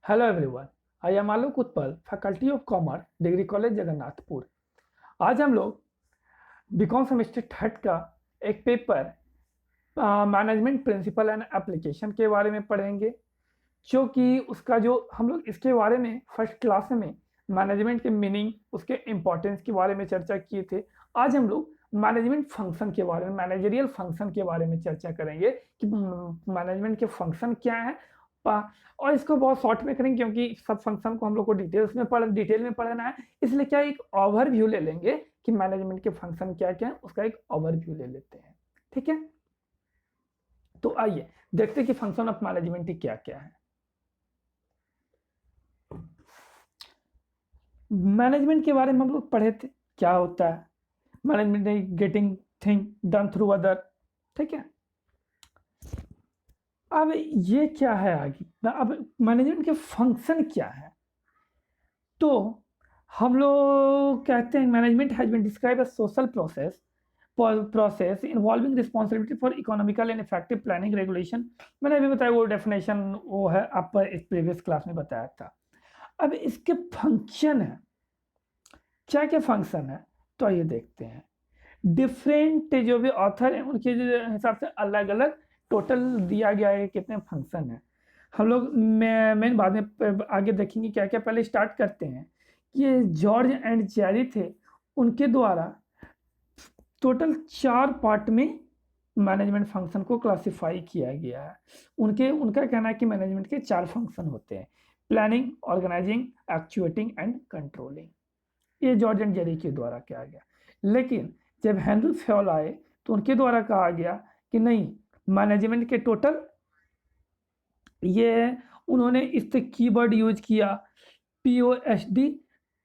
Hello everyone, I am Alok Utpal, Faculty of Commerce, degree college Jagannathpur. आज हम लोग BCom semester third का एक paper management principle and application के बारे में पढ़ेंगे, जो कि उसका जो हम लोग इसके बारे में फर्स्ट क्लास में मैनेजमेंट के मीनिंग, उसके इम्पोर्टेंस के बारे में चर्चा किए थे। आज हम लोग मैनेजमेंट फंक्शन के बारे में, मैनेजरियल फंक्शन के बारे में चर्चा करेंगे कि मैनेजमेंट के फंक्शन क्या है। और इसको बहुत शॉर्ट में करेंगे क्योंकि सब फंक्शन को हम लोग को डिटेल में पढ़ना है, इसलिए क्या एक ओवरव्यू ले लेंगे कि मैनेजमेंट के फंक्शन क्या क्या है, उसका एक ओवरव्यू ले लेते हैं। ठीक है, तो आइए देखते हैं कि फंक्शन ऑफ मैनेजमेंट क्या क्या है। मैनेजमेंट के बारे में हम लोग पढ़े थे, क्या होता है management, getting thing done through other. ठीक है, अब ये क्या है आगे, अब मैनेजमेंट के फंक्शन क्या है। तो हम लोग कहते हैं management has been describe as social process involving responsibility for economical and effective planning regulation. मैंने अभी बताया वो डेफिनेशन, वो है आपको इस प्रीवियस क्लास में बताया था। अब इसके फंक्शन है, क्या क्या फंक्शन है, तो आइए देखते हैं। डिफरेंट जो भी ऑथर हैं उनके हिसाब से अलग अलग टोटल दिया गया है कितने फंक्शन है। हम लोग मेन बाद में आगे देखेंगे क्या क्या। पहले स्टार्ट करते हैं कि ये जॉर्ज एंड जेरी थे, उनके द्वारा टोटल 4 पार्ट में मैनेजमेंट फंक्शन को क्लासिफाई किया गया है। उनका कहना है कि मैनेजमेंट के 4 फंक्शन होते हैं: planning, organising, actuating and controlling. ये जॉर्ज एंड जेरी के द्वारा किया गया। लेकिन जब हेनरी फ्योल आए तो उनके द्वारा कहा गया कि नहीं, मैनेजमेंट के टोटल ये उन्होंने इस कीवर्ड यूज किया POSD,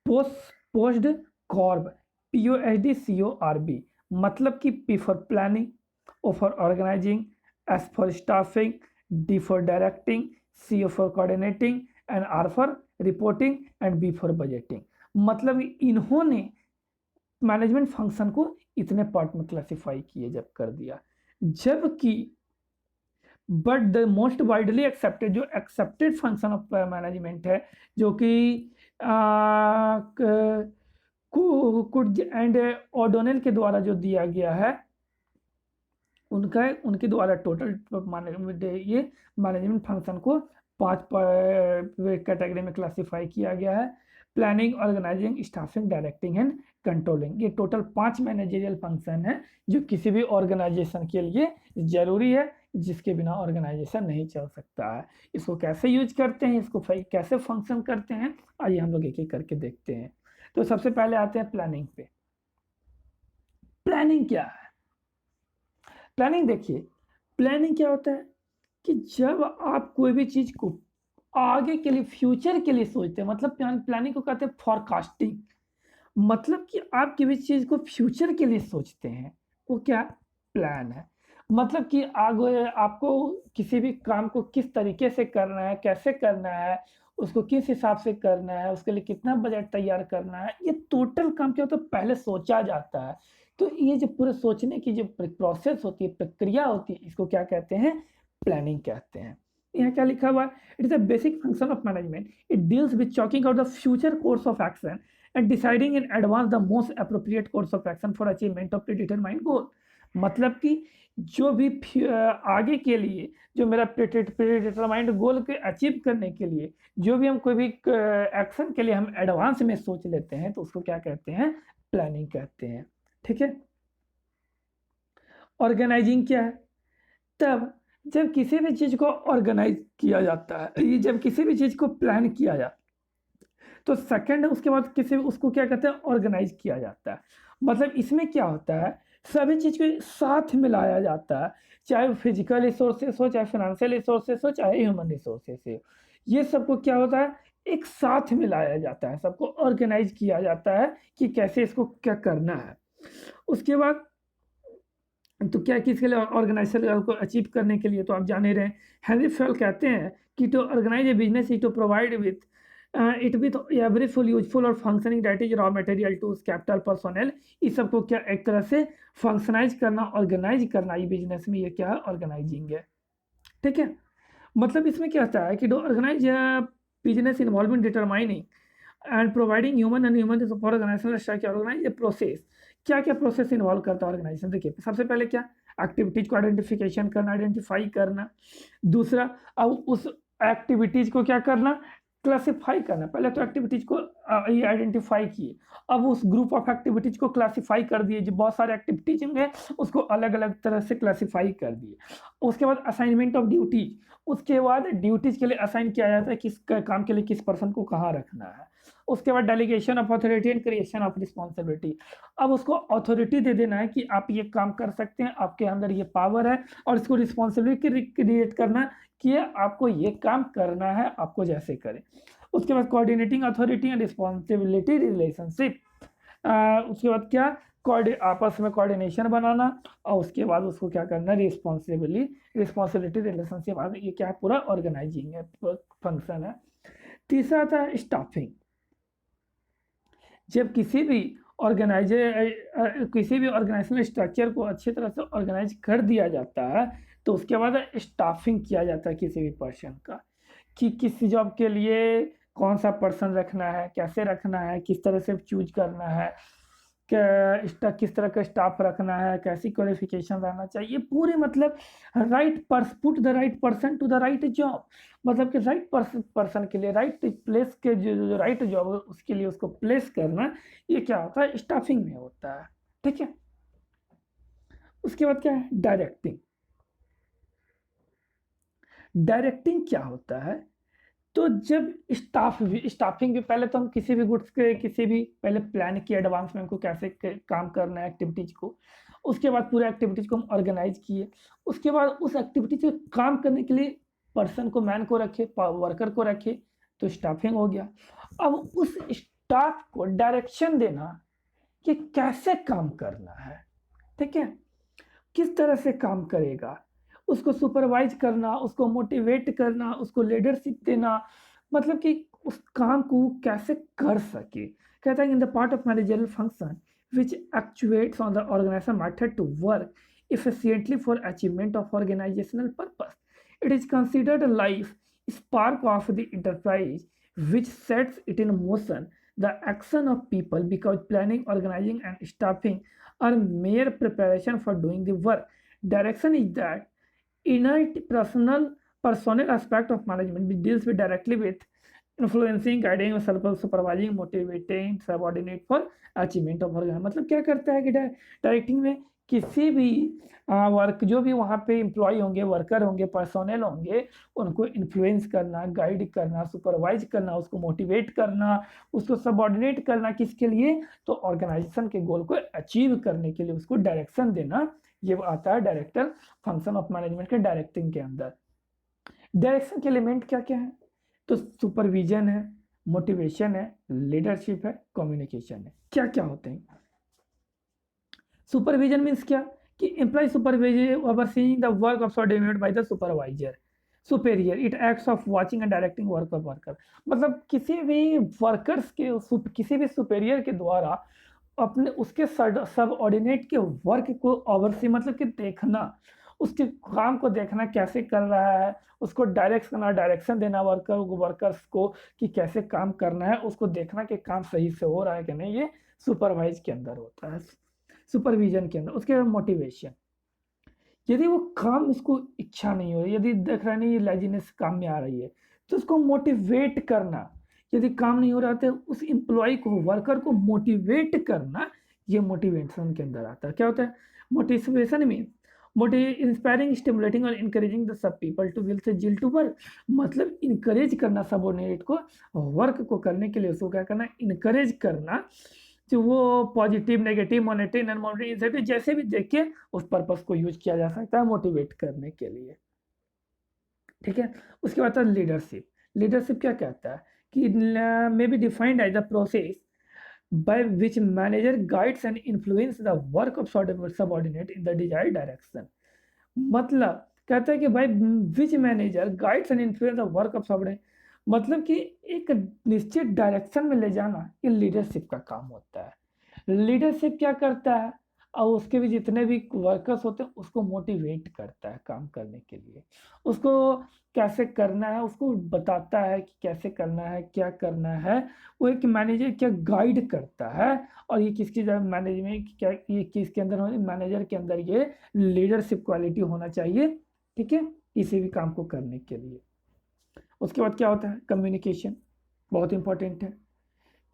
पोस्ड कॉर्ब, POSDCORB, मतलब कि P for planning, O for organising, S for staffing, D for directing, CO for coordinating and R for reporting and B for budgeting. मतलब इन्होंने management function को इतने part में classify किए जब कर दिया। जबकि but the most widely accepted, जो एक्सेप्टेड फंक्शन ऑफ मैनेजमेंट है, जो कि कुड एंड ओडोनेल के द्वारा जो दिया गया है, उनके द्वारा टोटल ये मैनेजमेंट फंक्शन को 5 कैटेगरी में क्लासिफाई किया गया है: planning, organising, staffing, directing and controlling. ये टोटल 5 मैनेजरियल फंक्शन है जो किसी भी ऑर्गेनाइजेशन के लिए जरूरी है, जिसके बिना ऑर्गेनाइजेशन नहीं चल सकता है। इसको कैसे यूज करते हैं, इसको कैसे फंक्शन करते हैं, आइए हम लोग एक एक करके देखते हैं। तो सबसे पहले आते हैं प्लानिंग पे। प्लानिंग क्या है? प्लानिंग देखिए, प्लानिंग क्या होता है कि जब आप कोई भी चीज को आगे के लिए, फ्यूचर के लिए सोचते हैं, मतलब प्लानिंग को कहते हैं फॉरकास्टिंग। मतलब कि आप किसी चीज को फ्यूचर के लिए सोचते हैं, वो क्या प्लान है। मतलब कि आगे आपको किसी भी काम को किस तरीके से करना है, कैसे करना है, उसको किस हिसाब से करना है, उसके लिए कितना बजट तैयार करना है, ये टोटल काम क्या होता है, पहले सोचा जाता है। तो ये जो पूरे सोचने की जो प्रोसेस होती है, प्रक्रिया होती है, इसको क्या कहते हैं, प्लानिंग कहते हैं। यहाँ क्या लिखा हुआ है, it is a basic function of management, it deals with chalking out the future course of action and deciding in advance the most appropriate course of action for achievement of predetermined goal. मतलब कि जो भी आगे के लिए, जो मेरा predetermined गोल के अचीव करने के लिए जो भी हम कोई भी एक्शन के लिए हम एडवांस में सोच लेते हैं, तो उसको क्या कहते हैं, प्लानिंग कहते हैं। ठीक है, ऑर्गेनाइजिंग क्या है, तब जब किसी भी चीज को ऑर्गेनाइज किया जाता है, ये जब किसी भी चीज को प्लान किया जाता है, तो सेकंड उसके बाद किसी उसको क्या कहते हैं, ऑर्गेनाइज किया जाता है। मतलब इसमें क्या होता है, सभी चीज को साथ मिलाया जाता है, चाहे फिजिकल रिसोर्सेस हो, चाहे फाइनेंशियल रिसोर्सेस हो, चाहे ह्यूमन रिसोर्सेस हो, ये सबको क्या होता है, एक साथ मिलाया जाता है, सबको ऑर्गेनाइज किया जाता है कि कैसे इसको क्या करना है। उसके बाद तो क्या किसके लिए, ऑर्गेनाइजेशन को अचीव करने के लिए, तो आप जान ही रहे हैं। हेनरी फेल कहते हैं कि to organize a business is to provide with it with every full useful और functioning that is raw material to capital personnel. इस सबको क्या एक तरह से फंक्शनाइज करना, ऑर्गेनाइज करना, ये बिजनेस में ये क्या है, ऑर्गेनाइजिंग है। ठीक है, मतलब इसमें क्या होता है कि to organise business involvement determining and providing human and human resource for organizational structure organize a process. क्या क्या प्रोसेस इन्वॉल्व करता है ऑर्गेनाइजेशन? देखिए सबसे पहले क्या, एक्टिविटीज को आइडेंटिफिकेशन करना, आइडेंटिफाई करना। दूसरा, अब उस एक्टिविटीज को क्या करना, क्लासिफाई करना। पहले तो एक्टिविटीज को ये आइडेंटिफाई किए, अब उस ग्रुप ऑफ एक्टिविटीज को क्लासिफाई कर दिए, जो बहुत सारे एक्टिविटीज होंगे उसको अलग अलग तरह से क्लासिफाई कर दिए। उसके बाद असाइनमेंट ऑफ ड्यूटीज, उसके बाद ड्यूटीज के लिए असाइन किया जाता है किस काम के लिए किस पर्सन को कहाँ रखना है। उसके बाद delegation of authority and creation of responsibility, अब उसको अथॉरिटी दे देना है कि आप ये काम कर सकते हैं, आपके अंदर ये पावर है, और इसको रिस्पॉन्सिबिलिटी क्रिएट करना कि आपको ये काम करना है, आपको जैसे करें। उसके बाद coordinating authority and responsibility relationship, उसके बाद क्या, आपस में कोऑर्डिनेशन बनाना, और उसके बाद उसको क्या करना, रिस्पॉन्सिबिलिटी रिलेशनशिप, ये क्या है, पूरा ऑर्गेनाइजिंग है, फंक्शन है। तीसरा था स्टाफिंग, जब किसी भी ऑर्गेनाइजेशनल स्ट्रक्चर को अच्छी तरह से ऑर्गेनाइज कर दिया जाता है तो उसके बाद स्टाफिंग किया जाता है किसी भी पर्सन का, कि किस जॉब के लिए कौन सा पर्सन रखना है, कैसे रखना है, किस तरह से चूज करना है, किस तरह का स्टाफ रखना है, कैसी क्वालिफिकेशन रहना चाहिए, पूरे मतलब put the right person to the right job, मतलब कि राइट पर्सन के लिए राइट प्लेस के जो राइट जॉब है उसके लिए उसको प्लेस करना, ये क्या होता है, स्टाफिंग में होता है। ठीक है। उसके बाद क्या है, डायरेक्टिंग। डायरेक्टिंग क्या होता है, तो जब स्टाफिंग भी पहले तो हम किसी भी गुड्स के किसी भी पहले प्लान किए एडवांस में उनको कैसे काम करना है एक्टिविटीज को, उसके बाद पूरे एक्टिविटीज को हम ऑर्गेनाइज किए, उसके बाद उस एक्टिविटीज को काम करने के लिए पर्सन को, मैन को रखे, वर्कर को रखे, तो स्टाफिंग हो गया। अब उस स्टाफ को डायरेक्शन देना कि कैसे काम करना है, ठीक है, किस तरह से काम करेगा, उसको सुपरवाइज करना, उसको मोटिवेट करना, उसको लीडरशिप देना, मतलब कि उस काम को कैसे कर सके। कहता है in the part of managerial function which actuates on the organizational method to work efficiently for achievement of organizational purpose. It is considered a life spark of the enterprise which sets it in motion. The action of people because planning, organizing and staffing are mere preparation for doing the work. Direction is that inner personal aspect of management which deals with directly with influencing, guiding, supervising, motivating subordinate for achievement of work. मतलब क्या करता है कि directing में किसी भी work जो भी वहाँ पे एम्प्लॉय होंगे, वर्कर होंगे, पर्सोनल होंगे, उनको इन्फ्लुएंस करना, गाइड करना, सुपरवाइज करना, उसको मोटिवेट करना, उसको सबऑर्डिनेट करना, किसके लिए, तो ऑर्गेनाइजेशन के गोल को अचीव करने के लिए उसको डायरेक्शन देना, ये आता है डायरेक्टर फंक्शन ऑफ मैनेजमेंट के डायरेक्टिंग के अंदर। डायरेक्शन के एलिमेंट क्या क्या है, तो सुपरविजन है, मोटिवेशन है, लीडरशिप है, कम्युनिकेशन है। क्या क्या होते हैं सुपरविजन मीन्स क्या, कि employ supervision overseeing the work of subordinate by the supervisor superior, it acts of watching and directing work of worker. मतलब किसी भी वर्कर्स के किसी भी सुपेरियर के द्वारा अपने उसके सबऑर्डिनेट के वर्क को ओवरसी मतलब कि देखना, उसके काम को देखना कैसे कर रहा है, उसको डायरेक्ट करना, डायरेक्शन देना वर्कर्स को कि कैसे काम करना है, उसको देखना कि काम सही से हो रहा है कि नहीं, ये सुपरवाइज के अंदर होता है, सुपरविजन के अंदर। उसके बाद मोटिवेशन, यदि वो काम उसको इच्छा नहीं हो रही, यदि देख रहा नहीं लेजीनेस काम में आ रही है, तो उसको मोटिवेट करना, यदि काम नहीं हो रहा तो उस एम्प्लॉय को, वर्कर को मोटिवेट करना, ये मोटिवेशन के अंदर आता है। क्या होता है मोटिवेशन में, इंस्पायरिंग, स्टिमुलेटिंग और encouraging the sub people to will से जिल टू वर्क, मतलब इनकरेज करना सबऑर्डिनेट को वर्क को करने के लिए, उसको क्या करना, इनकरेज करना, जो वो positive, negative, monetary, non monetary, incentive जैसे भी देख के उस पर्पस को यूज किया जा सकता है मोटिवेट करने के लिए। ठीक है। उसके बाद लीडरशिप। लीडरशिप क्या कहता है कि may be defined as the process by which manager guides and influence the work of subordinate in the desired direction। मतलब कहता है कि भाई which manager guides and influence the work of subordinate, मतलब कि एक निश्चित डायरेक्शन में ले जाना, ये लीडरशिप का काम होता है। लीडरशिप क्या करता है, और उसके भी जितने भी वर्कर्स होते हैं उसको मोटिवेट करता है काम करने के लिए, उसको कैसे करना है उसको बताता है कि कैसे करना है, क्या करना है। वो एक मैनेजर क्या गाइड करता है, और ये किसकी मैनेजमेंट क्या, ये किसके अंदर हो, मैनेजर के अंदर ये लीडरशिप क्वालिटी होना चाहिए, ठीक है, किसी भी काम को करने के लिए। उसके बाद क्या होता है, कम्युनिकेशन बहुत इंपॉर्टेंट है,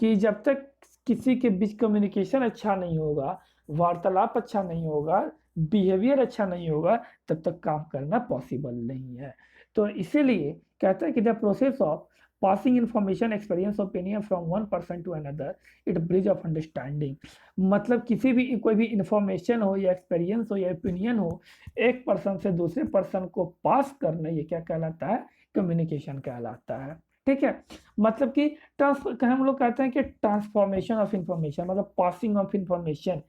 कि जब तक किसी के बीच कम्युनिकेशन अच्छा नहीं होगा, वार्तालाप अच्छा नहीं होगा, बिहेवियर अच्छा नहीं होगा, तब तक काम करना पॉसिबल नहीं है। तो इसीलिए कहता है कि the process of passing information experience opinion from one person to another it bridge of understanding. मतलब किसी भी कोई भी इंफॉर्मेशन हो या एक्सपीरियंस हो या ओपिनियन हो, एक पर्सन से दूसरे पर्सन को पास करना, ये क्या कहलाता है, कम्युनिकेशन कहलाता है, ठीक है। मतलब कि हम लोग कहते हैं कि ट्रांसफॉर्मेशन ऑफ इंफॉर्मेशन, मतलब पासिंग ऑफ इंफॉर्मेशन।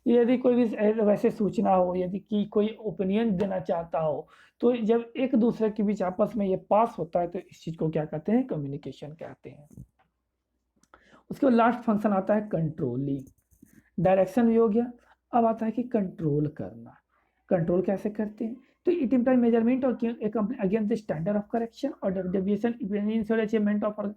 यदि कोई भी वैसे सूचना हो, यदि कि कोई ओपिनियन देना चाहता हो, तो जब एक दूसरे के बीच आपस में ये पास होता है तो इस चीज को क्या कहते हैं, कम्युनिकेशन कहते हैं। उसके बाद लास्ट फंक्शन आता है कंट्रोलिंग। डायरेक्शन भी हो गया, अब आता है कि कंट्रोल करना। कंट्रोल कैसे करते हैं, तो इट इम्प्लाई मेजरमेंट और against the standard of correction और डेविएशन अचीवमेंट ऑफ।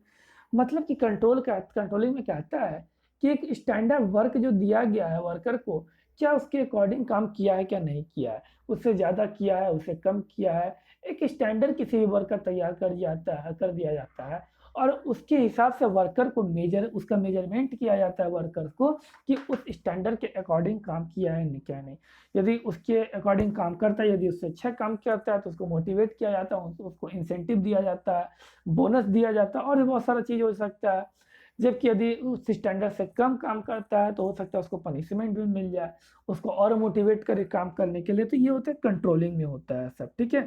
मतलब कि कंट्रोलिंग में कहता है कि एक स्टैंडर्ड वर्क जो दिया गया है वर्कर को, क्या उसके अकॉर्डिंग काम किया है क्या नहीं किया है, उससे ज़्यादा किया है उससे कम किया है। एक स्टैंडर्ड किसी भी वर्कर तैयार कर दिया जाता है, और उसके हिसाब से वर्कर को उसका मेजरमेंट किया जाता है वर्कर को, कि उस स्टैंडर्ड के अकॉर्डिंग काम किया है क्या नहीं। यदि उसके अकॉर्डिंग काम करता है, यदि उससे अच्छा काम करता है तो उसको मोटिवेट किया जाता है, उसको इंसेंटिव दिया जाता है, बोनस दिया जाता है, और भी बहुत सारा चीज़ हो सकता है। जबकि यदि उस स्टैंडर्ड से कम काम करता है तो हो सकता है उसको पनिशमेंट भी मिल जाए, उसको और मोटिवेट करे काम करने के लिए। तो ये होता है कंट्रोलिंग में होता है सब, ठीक है।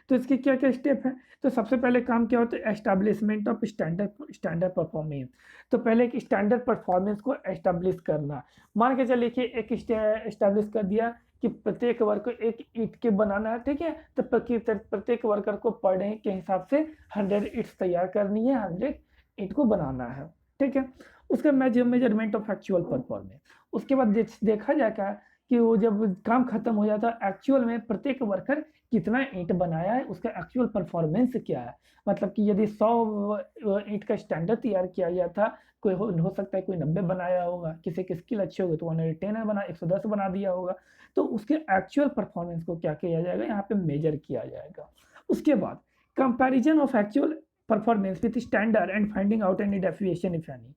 तो इसके क्या क्या स्टेप है, तो सबसे पहले काम क्या होता है, एस्टैब्लिशमेंट ऑफ स्टैंडर्ड परफॉर्मेंस। तो पहले एक स्टैंडर्ड परफॉर्मेंस को एस्टैब्लिश करना। मान के चलिए कि एक एस्टैब्लिश कर दिया कि प्रत्येक वर्क को एक ईंट के बनाना है, ठीक है, तो प्रत्येक वर्कर को पर डे के हिसाब से 100 ईंट्स तैयार करनी है, 100 ईंट को बनाना है, ठीक है। उसका मेजरमेंट ऑफ एक्चुअल परफॉर्मेंस। उसके बाद देखा जाएगा कि वो जब काम खत्म हो जाता है, एक्चुअल में प्रत्येक वर्कर कितना ईंट बनाया है, उसका एक्चुअल परफॉर्मेंस क्या है। मतलब कि यदि 100 ईंट का स्टैंडर्ड तैयार किया गया था, कोई हो सकता है कोई 90 बनाया होगा, किसी की स्किल अच्छी होगी तो 110 बना 110 बना दिया होगा। तो उसके एक्चुअल परफॉर्मेंस को क्या किया जाएगा, यहाँ पे मेजर किया जाएगा। उसके बाद comparison of actual performance with standard and finding out any deviation if any.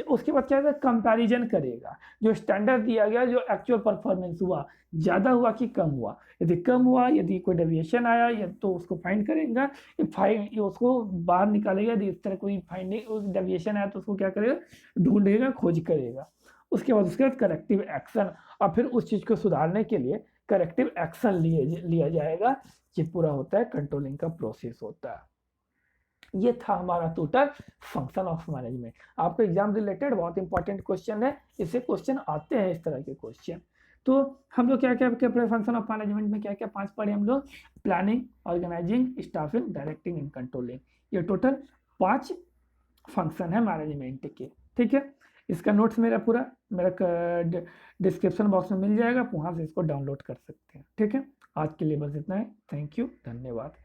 उसके बाद क्या कंपैरिजन करेगा, जो स्टैंडर्ड दिया गया, जो एक्चुअल परफॉर्मेंस हुआ, ज़्यादा हुआ कि कम हुआ। यदि कम हुआ, यदि कोई डेविएशन आया या तो उसको फाइंड करेगा, उसको बाहर निकालेगा। यदि इस तरह कोई फाइंडिंग डेविएशन आया तो उसको क्या करेगा, ढूंढेगा, खोज करेगा। उसके बाद करेक्टिव एक्शन, और फिर उस चीज़ को सुधारने के लिए करेक्टिव एक्शन लिया जाएगा। ये पूरा होता है कंट्रोलिंग का प्रोसेस होता है। ये था हमारा टोटल फंक्शन ऑफ मैनेजमेंट। आपको एग्जाम रिलेटेड बहुत इंपॉर्टेंट क्वेश्चन है, इससे क्वेश्चन आते हैं इस तरह के क्वेश्चन। तो हम लोग क्या क्या पढ़े फंक्शन ऑफ मैनेजमेंट में, क्या क्या 5 पढ़े हम लोग, planning, organising, staffing, directing and controlling. ये टोटल 5 फंक्शन है मैनेजमेंट के, ठीक है। इसका नोट्स मेरा डिस्क्रिप्शन बॉक्स में मिल जाएगा, वहाँ से इसको डाउनलोड कर सकते हैं, ठीक है। आज के लिए बस इतना है, थैंक यू, धन्यवाद।